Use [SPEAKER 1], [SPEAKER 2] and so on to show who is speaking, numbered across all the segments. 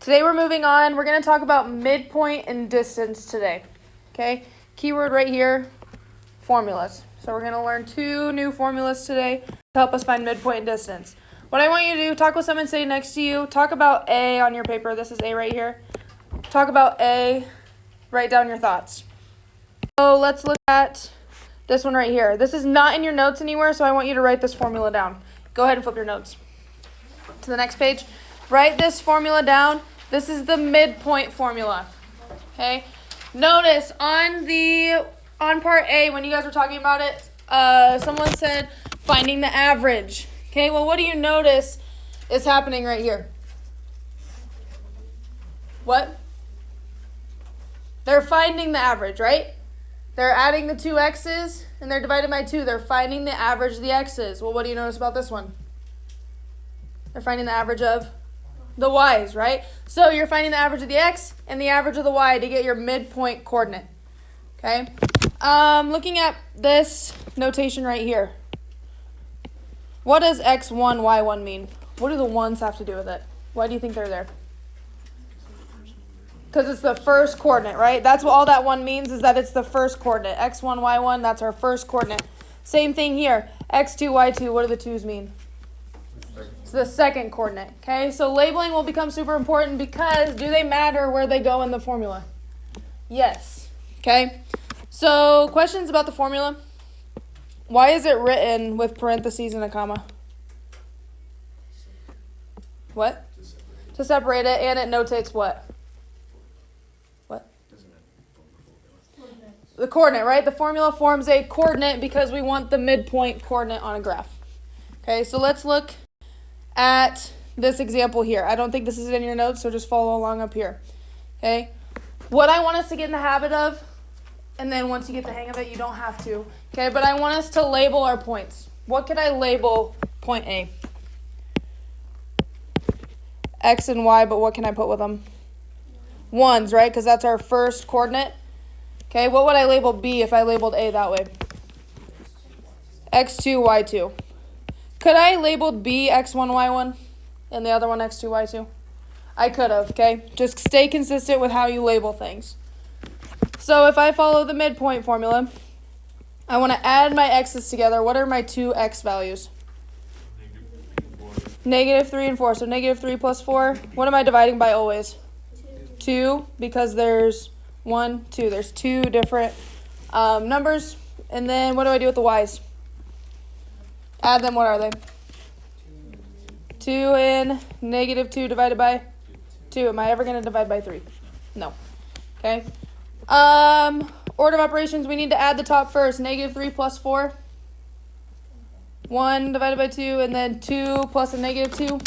[SPEAKER 1] Today we're moving on. We're going to talk about midpoint and distance today. Okay? Keyword right here, formulas. So we're going to learn 2 new formulas today to help us find midpoint and distance. What I want you to do, talk with someone sitting next to you. Talk about A on your paper. This is A right here. Talk about A. Write down your thoughts. So let's look at this one right here. This is not in your notes anywhere, so I want you to write this formula down. Go ahead and flip your notes to the next page. Write this formula down. This is the midpoint formula. Okay? Notice on part A, when you guys were talking about it, someone said finding the average. Okay, well, what do you notice is happening right here? What? They're finding the average, right? They're adding the 2 x's, and they're divided by 2. They're finding the average of the x's. Well, what do you notice about this one? They're finding the average of the y's, right? So you're finding the average of the x and the average of the y to get your midpoint coordinate. Okay? Looking at this notation right here. What does x1, y1 mean? What do the ones have to do with it? Why do you think they're there? Because it's the first coordinate, right? That's what all that 1 means, is that it's the first coordinate. x1, y1, that's our first coordinate. Same thing here. x2, y2, what do the 2's mean? It's the second coordinate, okay? So labeling will become super important because do they matter where they go in the formula? Yes, okay? So questions about the formula? Why is it written with parentheses and a comma? What? To separate it, and it notates what? What? The coordinate, right? The formula forms a coordinate because we want the midpoint coordinate on a graph. Okay, so let's look at this example here. I don't think this is in your notes, so just follow along up here. Okay? What I want us to get in the habit of, and then once you get the hang of it, you don't have to. Okay, but I want us to label our points. What could I label point A? X and Y, but what can I put with them? 1s, right? Because that's our first coordinate. Okay, what would I label B if I labeled A that way? X2, Y2. Could I label B X1, Y1 and the other one X2, Y2? I could have, okay? Just stay consistent with how you label things. So if I follow the midpoint formula, I want to add my x's together. What are my 2 x values? -3 and 4. So -3 plus 4. What am I dividing by always? 2, because there's 1, 2. There's 2 different numbers. And then what do I do with the y's? Add them. What are they? 2 and -2 divided by 2. Am I ever going to divide by 3? No. Okay. Order of operations, we need to add the top first. -3 plus 4. 1 divided by 2, and then 2 plus a -2.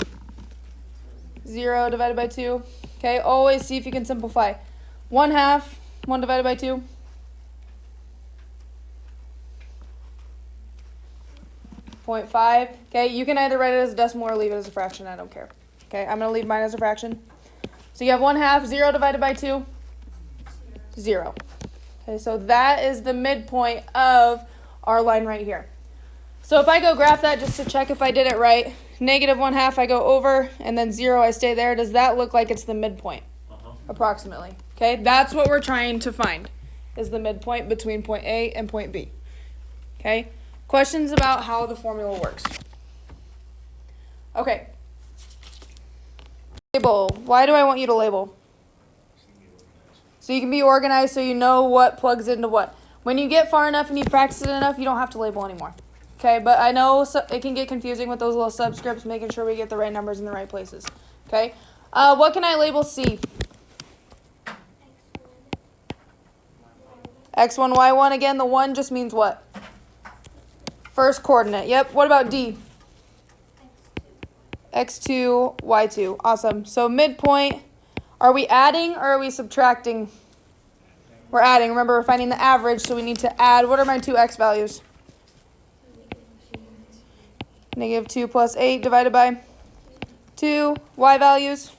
[SPEAKER 1] 0 divided by 2. Okay, always see if you can simplify. 1/2, 1 divided by 2. 0.5. Okay, you can either write it as a decimal or leave it as a fraction. I don't care. Okay, I'm going to leave mine as a fraction. So you have 1/2, 0 divided by 2, 0. Okay, so that is the midpoint of our line right here. So if I go graph that just to check if I did it right, -1/2 I go over, and then 0 I stay there. Does that look like it's the midpoint? Approximately. Okay, that's what we're trying to find, is the midpoint between point A and point B. Okay, questions about how the formula works? Okay. Label. Why do I want you to label? So you can be organized so you know what plugs into what. When you get far enough and you practice it enough, you don't have to label anymore. Okay, but I know it can get confusing with those little subscripts, making sure we get the right numbers in the right places. Okay, what can I label C? X1, Y1. Again, the 1 just means what? First coordinate. Yep. What about D? X2, Y2. Awesome. So midpoint, are we adding or are we subtracting? We're adding. Remember, we're finding the average, so we need to add. What are my 2 x values? -2 plus 8 divided by 2. Y values?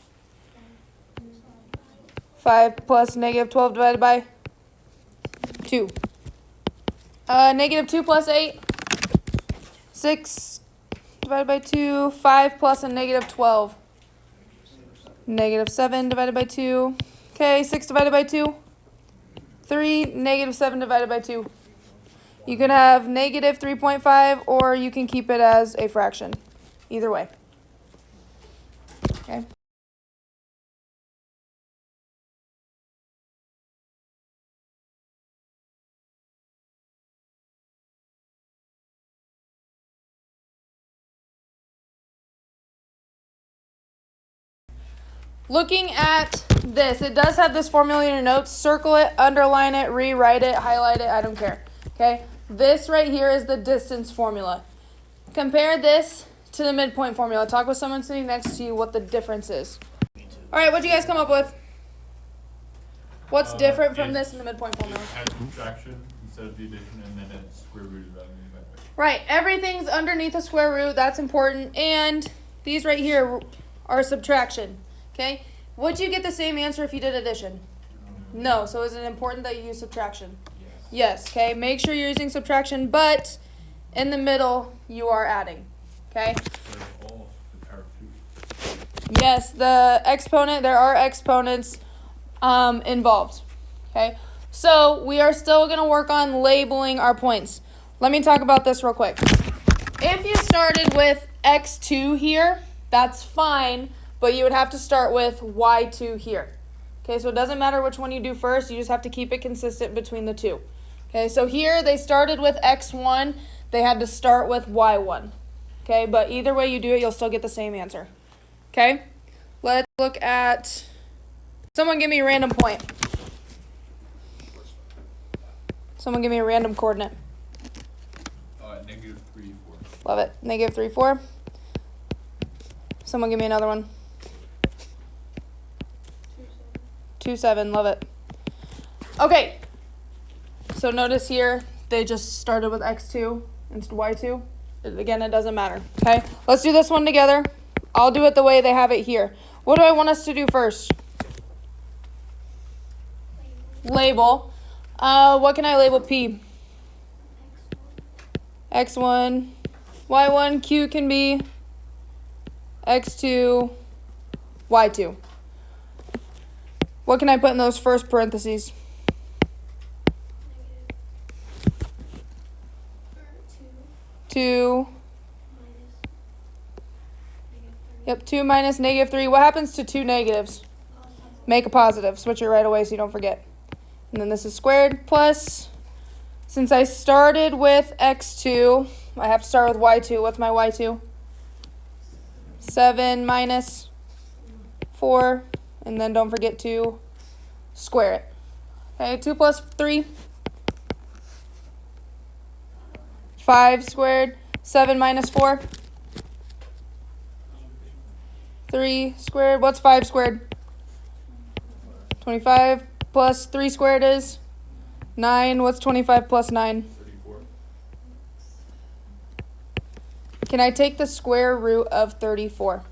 [SPEAKER 1] 5 plus -12 divided by 2. -2 plus 8? 6 divided by 2. 5 plus a -12. Negative 7 divided by 2. Okay, 6 divided by 2. 3, negative 7 divided by 2. You can have negative 3.5 or you can keep it as a fraction. Either way. Okay. Looking at this, it does have this formula in your notes. Circle it, underline it, rewrite it, highlight it, I don't care. Okay? This right here is the distance formula. Compare this to the midpoint formula. Talk with someone sitting next to you what the difference is. All right, what'd you guys come up with? What's different from this in the midpoint formula?
[SPEAKER 2] It has subtraction instead of the addition, and then it's square rooted rather than divided.
[SPEAKER 1] Right, everything's underneath a square root. That's important. And these right here are subtraction. Okay? Would you get the same answer if you did addition? No. So is it important that you use subtraction? Yes. Okay. Make sure you're using subtraction, but in the middle you are adding. Okay? Yes, the exponent, there are exponents involved. Okay? So we are still going to work on labeling our points. Let me talk about this real quick. If you started with x2 here, that's fine, but you would have to start with y2 here. Okay, so it doesn't matter which one you do first, you just have to keep it consistent between the two. Okay, so here they started with x1, they had to start with y1. Okay, but either way you do it, you'll still get the same answer. Okay, let's look at, someone give me a random point. Someone give me a random coordinate.
[SPEAKER 2] Negative 3, 4.
[SPEAKER 1] Love it. Negative 3, 4. Someone give me another one. 2, 7. Love it. Okay. So notice here, they just started with x2 instead of y2. Again, it doesn't matter. Okay. Let's do this one together. I'll do it the way they have it here. What do I want us to do first? Label. What can I label P? X1, Y1, Q can be X2, Y2. What can I put in those first parentheses? Two. Yep, 2 minus negative 3. What happens to two negatives? Make a positive. Switch it right away so you don't forget. And then this is squared plus, since I started with x2, I have to start with y2. What's my y2? 7 minus 4. And then don't forget to square it. Okay, 2 plus 3. 5 squared. 7 minus 4. 3 squared. What's 5 squared? 25 plus 3 squared is 9. What's 25 plus 9?
[SPEAKER 2] 34.
[SPEAKER 1] Can I take the square root of 34?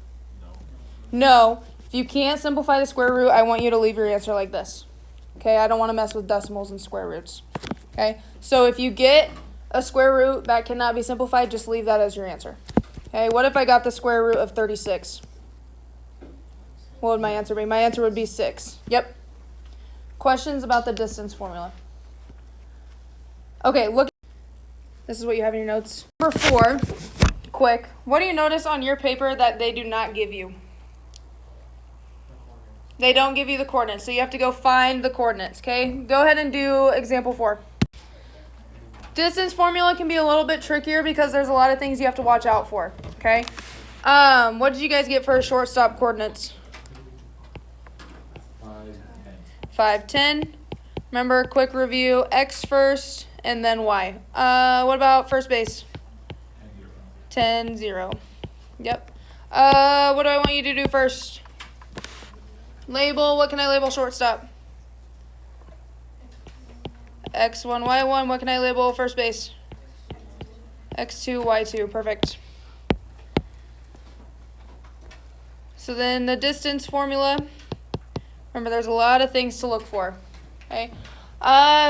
[SPEAKER 2] No.
[SPEAKER 1] No. If you can't simplify the square root, I want you to leave your answer like this. Okay, I don't want to mess with decimals and square roots. Okay, so if you get a square root that cannot be simplified, just leave that as your answer. Okay, what if I got the square root of 36? What would my answer be? My answer would be 6. Yep. Questions about the distance formula? Okay, look. This is what you have in your notes. Number 4, quick. What do you notice on your paper that they do not give you? They don't give you the coordinates, so you have to go find the coordinates, okay? Go ahead and do example 4. Distance formula can be a little bit trickier because there's a lot of things you have to watch out for, okay? What did you guys get for shortstop coordinates? 5, 10. Remember, quick review, x first and then y. What about first base? 10, 0. Yep. What do I want you to do first? Label, what can I label shortstop? X1, Y1, what can I label first base? X2, Y2, perfect. So then the distance formula, remember there's a lot of things to look for, okay?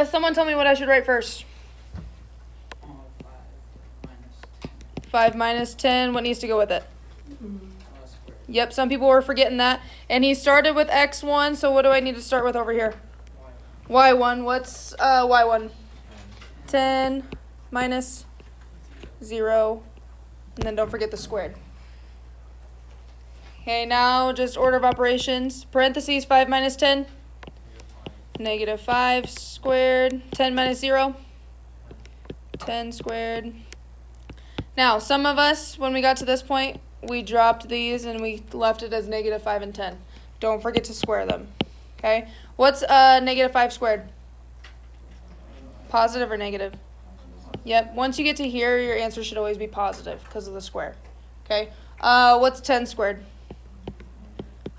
[SPEAKER 1] Someone tell me what I should write first. 5 minus 10, what needs to go with it? Yep, some people were forgetting that. And he started with x1, so what do I need to start with over here? y1. What's y1? 10 minus 0. And then don't forget the squared. Okay, now just order of operations. Parentheses 5 minus 10. Negative 5 squared. 10 minus 0. 10 squared. Now, some of us, when we got to this point, we dropped these and we left it as negative 5 and 10. Don't forget to square them. Okay? What's negative 5 squared? Positive or negative? Yep. Once you get to here, your answer should always be positive because of the square. Okay? What's 10 squared?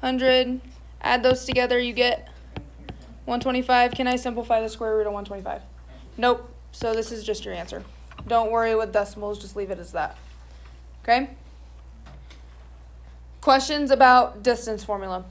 [SPEAKER 1] 100. Add those together, you get 125. Can I simplify the square root of 125? Nope. So this is just your answer. Don't worry with decimals, just leave it as that. Okay? Questions about distance formula?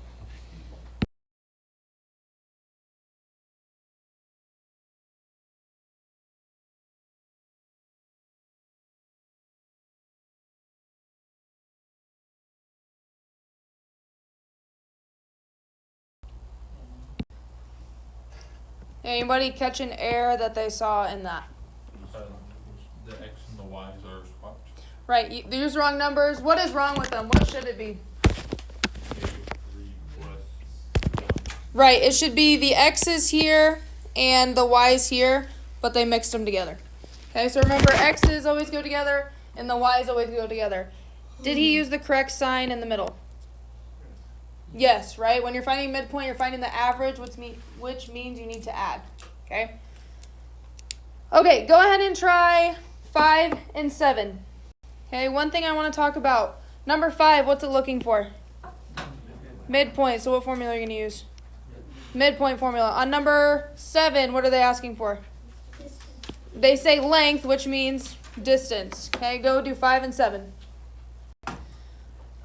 [SPEAKER 1] Anybody catch an error that they saw in that?
[SPEAKER 2] The x and the y's are swapped.
[SPEAKER 1] Right, you use wrong numbers. What is wrong with them? What should it be?
[SPEAKER 2] -3 plus 1.
[SPEAKER 1] Right, it should be the x's here and the y's here, but they mixed them together. Okay, so remember x's always go together and the y's always go together. Did he use the correct sign in the middle? Yes, right? When you're finding midpoint, you're finding the average, which means you need to add. Okay? Okay, go ahead and try 5 and 7. Okay, one thing I want to talk about. Number 5, what's it looking for? Midpoint. So what formula are you going to use? Midpoint formula. On number 7, what are they asking for? They say length, which means distance. Okay, go do 5 and 7.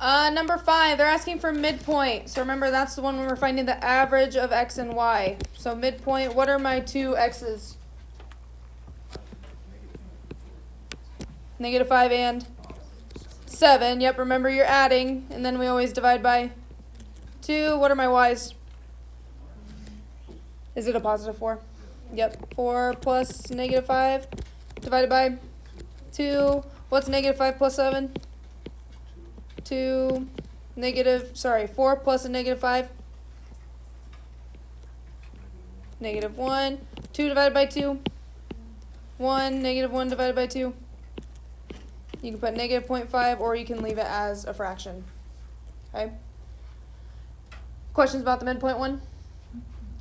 [SPEAKER 1] Number 5, they're asking for midpoint. So remember, that's the one when we're finding the average of x and y. So midpoint, what are my two x's? Negative 5 and 7. Yep, remember you're adding, and then we always divide by 2. What are my y's? Is it a positive 4? Yep, 4 plus negative 5 divided by 2. What's negative 5 plus 7? 4 plus a negative 5. Negative 1. 2 divided by 2. 1. Negative 1 divided by 2. You can put negative 0.5 or you can leave it as a fraction. Okay? Questions about the midpoint one?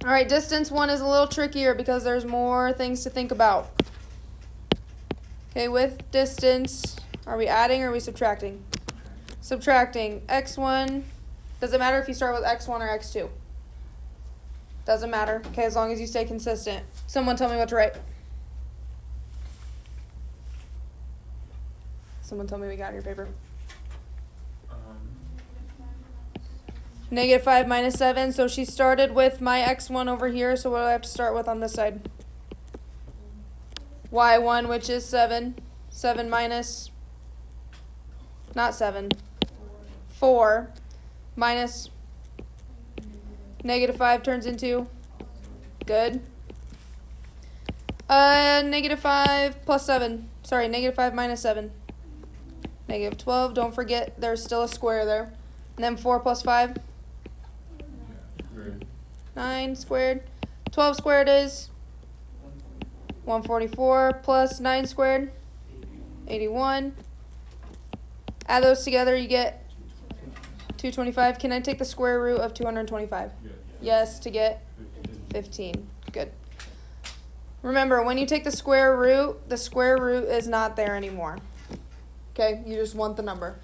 [SPEAKER 1] Alright, distance one is a little trickier because there's more things to think about. Okay, with distance, are we adding or are we subtracting? Subtracting. X1, does it matter if you start with X1 or X2? Doesn't matter. Okay, as long as you stay consistent. Someone tell me what to write. Someone tell me we got your paper. Negative 5 minus 7. So she started with my X1 over here. So what do I have to start with on this side? Y1, which is 7. 7 minus, not 7. 4 minus negative 5 turns into, good. Negative 5 plus 7. Sorry, negative 5 minus 7. Negative 12. Don't forget there's still a square there. And then 4 plus 5. 9 squared. 12 squared is 144 plus 9 squared. 81. Add those together, you get 225. Can I take the square root of 225? Yes, to get 15. Good. Remember, when you take the square root is not there anymore. Okay, you just want the number.